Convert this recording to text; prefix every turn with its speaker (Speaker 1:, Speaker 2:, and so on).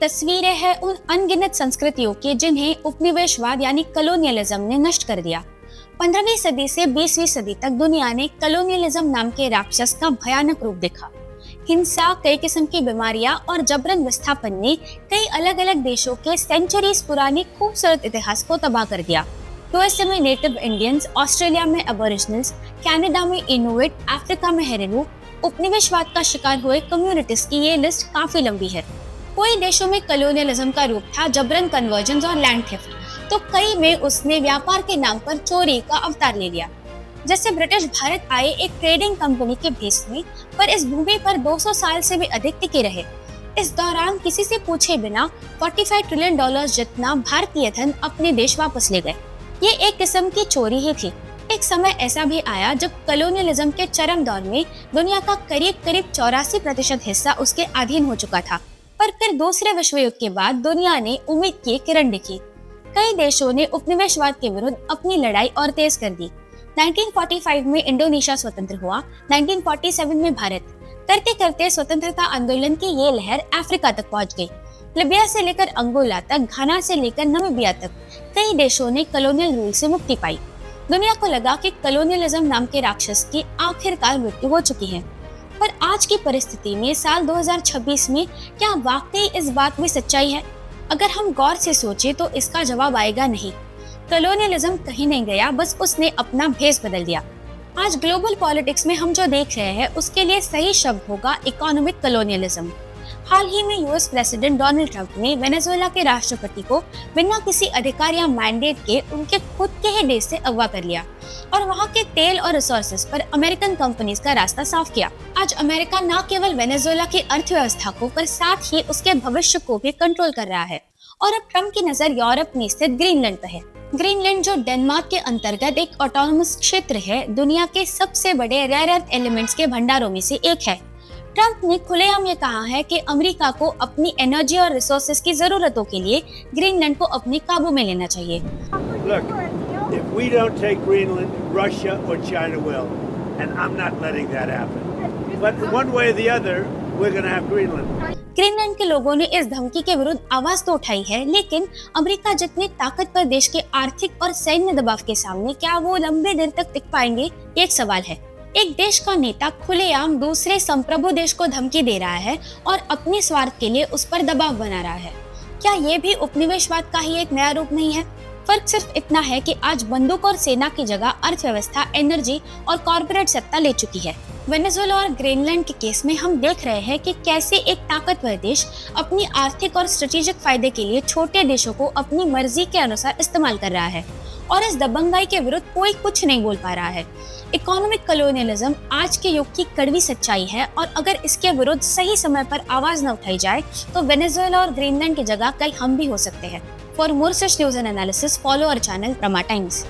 Speaker 1: तस्वीरें हैं उन अनगिनत संस्कृतियों की जिन्हें उपनिवेशवाद यानी कलोनियलिज्म ने नष्ट कर दिया। 15वीं सदी से 20वीं सदी तक दुनिया ने कलोनियलिज्म नाम के राक्षस का भयानक रूप देखा। हिंसा, कई किस्म की बीमारियां और जबरन विस्थापन ने कई अलग अलग देशों के सेंचुरीज पुराने खूबसूरत इतिहास को तबाह कर दिया। यूएसए में नेटिव इंडियंस, ऑस्ट्रेलिया में एबोरिजिनल्स, कनाडा में इनुइट, अफ्रीका में हेरेरू, उपनिवेशवाद का शिकार हुए कम्युनिटीज की ये लिस्ट काफी लंबी है। कई देशों में कलोनियलिज्म का रूप था जबरन कन्वर्जन और लैंड थेफ्ट, तो कई में उसने व्यापार के नाम पर चोरी का अवतार ले लिया। जैसे ब्रिटिश भारत आए एक ट्रेडिंग कंपनी के भेस में, पर इस भूमि पर 200 साल से भी अधिक टिके रहे। इस दौरान किसी से पूछे बिना 45 ट्रिलियन डॉलर जितना भारतीय धन अपने देश वापस ले गए। ये एक किस्म की चोरी ही थी। एक समय ऐसा भी आया जब कलोनियलिज्म के चरम दौर में दुनिया का करीब 84% हिस्सा उसके अधीन हो चुका था। पर फिर दूसरे विश्व युद्ध के बाद दुनिया ने उम्मीद की किरण दिखी। कई देशों ने उपनिवेशवाद के विरुद्ध अपनी लड़ाई और तेज कर दी। 1945 में इंडोनेशिया स्वतंत्र हुआ, 1947 में भारत। करते करते स्वतंत्रता आंदोलन की ये लहर अफ्रीका तक पहुंच गई। लिबिया से लेकर अंगोला तक, घाना से लेकर नामीबिया तक कई देशों ने कॉलोनियल रूल से मुक्ति पाई। दुनिया को लगा कि कलोनियलिज्म नाम के राक्षस की आखिरकार मृत्यु हो चुकी है। पर आज की परिस्थिति में साल 2026 में क्या वाकई इस बात में सच्चाई है? अगर हम गौर से सोचें तो इसका जवाब आएगा नहीं। कलोनियलिज्म कहीं नहीं गया, बस उसने अपना भेस बदल दिया। आज ग्लोबल पॉलिटिक्स में हम जो देख रहे हैं उसके लिए सही शब्द होगा इकोनॉमिक कलोनियलिज्म। हाल ही में यूएस प्रेसिडेंट डोनाल्ड ट्रंप ने वेनेजुएला के राष्ट्रपति को बिना किसी अधिकार या मैंडेट के उनके खुद के ही देश से अगवा कर लिया और वहां के तेल और रिसोर्सेज पर अमेरिकन कंपनीज का रास्ता साफ किया। आज अमेरिका न केवल वेनेजुएला की अर्थव्यवस्था को पर साथ ही उसके भविष्य को भी कंट्रोल कर रहा है। और अब ट्रंप की नजर यूरोप में स्थित ग्रीनलैंड पर है। ग्रीनलैंड जो डेनमार्क के अंतर्गत एक ऑटोनोमस क्षेत्र है, दुनिया के सबसे बड़े रेयर अर्थ एलिमेंट्स के भंडारों में से एक है। ट्रंप ने खुलेआम ये कहा है कि अमेरिका को अपनी एनर्जी और रिसोर्सेज की जरूरतों के लिए ग्रीनलैंड को अपने काबू में लेना चाहिए।
Speaker 2: Look, if we don't take Greenland, Russia or China will, and I'm not letting that happen. But one way or the other, we're going to have Greenland.
Speaker 1: Greenland के लोगों ने इस धमकी के विरुद्ध आवाज तो उठाई है, लेकिन अमेरिका जितने ताकतवर देश के आर्थिक और सैन्य दबाव के सामने क्या वो लंबे दिन तक टिक पाएंगे, एक सवाल है। एक देश का नेता खुलेआम दूसरे संप्रभु देश को धमकी दे रहा है और अपने स्वार्थ के लिए उस पर दबाव बना रहा है। क्या ये भी उपनिवेशवाद का ही एक नया रूप नहीं है? फर्क सिर्फ इतना है कि आज बंदूक और सेना की जगह अर्थव्यवस्था, एनर्जी और कॉर्पोरेट सत्ता ले चुकी है। वेनेजुएला और ग्रीनलैंड के केस में हम देख रहे हैं कि कैसे एक ताकतवर देश अपनी आर्थिक और स्ट्रेटेजिक फायदे के लिए छोटे देशों को अपनी मर्जी के अनुसार इस्तेमाल कर रहा है और इस दबंगाई के विरुद्ध कोई कुछ नहीं बोल पा रहा है। इकोनॉमिक कलोनियलिज्म आज के युग की कड़वी सच्चाई है और अगर इसके विरुद्ध सही समय पर आवाज न उठाई जाए तो वेनेजुएला और ग्रीनलैंड की जगह कल हम भी हो सकते हैं। For more such news and analysis, follow our channel Rama times.